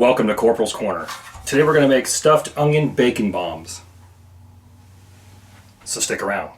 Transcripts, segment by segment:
Welcome to Corporal's Corner. Today we're going to make stuffed onion bacon bombs. So stick around.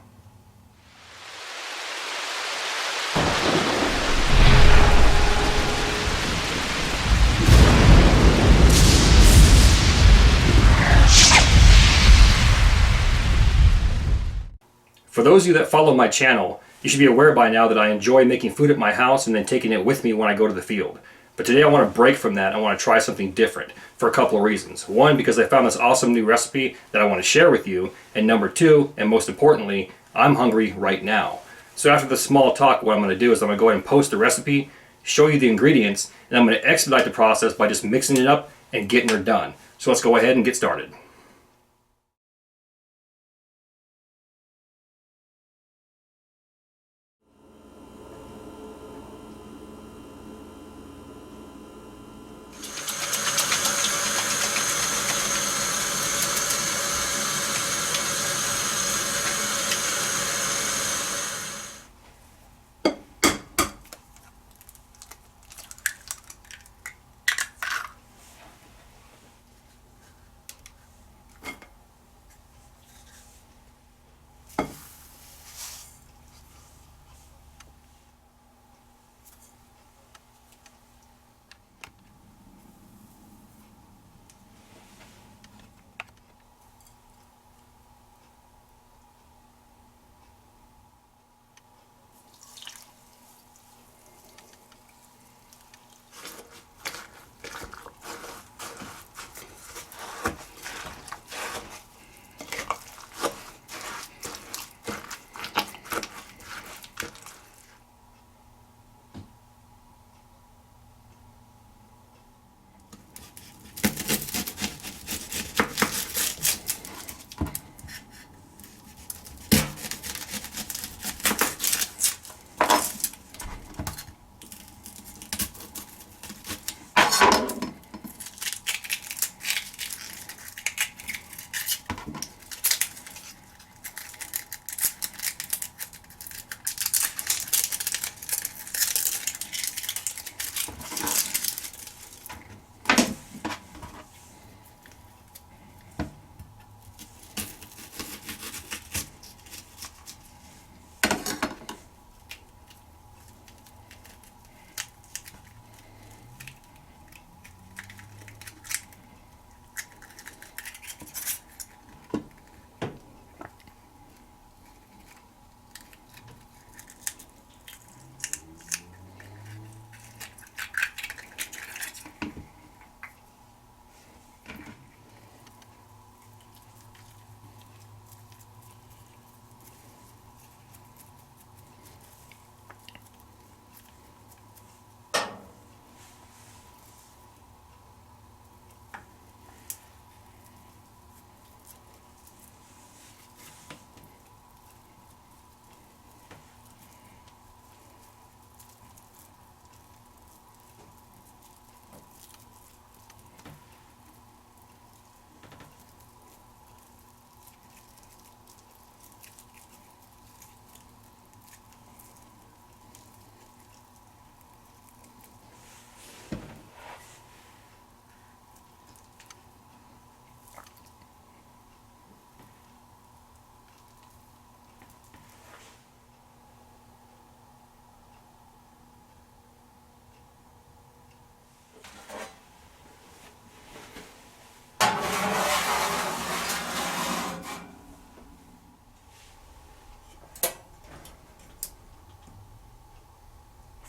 For those of you that follow my channel, you should be aware by now that I enjoy making food at my house and then taking it with me when I go to the field. But today I want to break from that. I want to try something different for a couple of reasons. One, because I found this awesome new recipe that I want to share with you. And number two, and most importantly, I'm hungry right now. So after this small talk, what I'm going to do is I'm going to go ahead and post the recipe, show you the ingredients, and I'm going to expedite the process by just mixing it up and getting her done. So let's go ahead and get started.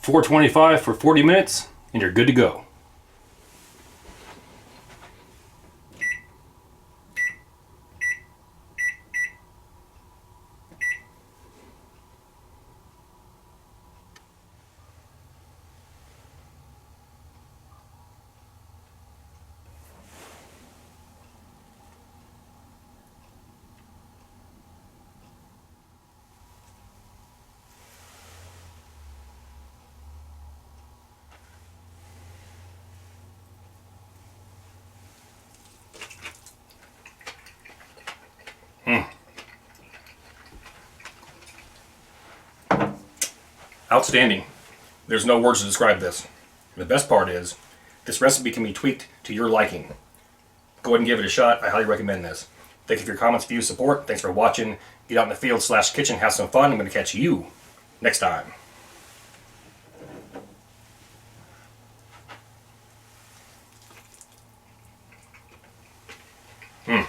$425 for 40 minutes and you're good to go. Outstanding. There's no words to describe this. The best part is, this recipe can be tweaked to your liking. Go ahead and give it a shot. I highly recommend this. Thank you for your comments, views, support. Thanks for watching. Get out in the field/kitchen, have some fun. I'm going to catch you next time. Mm.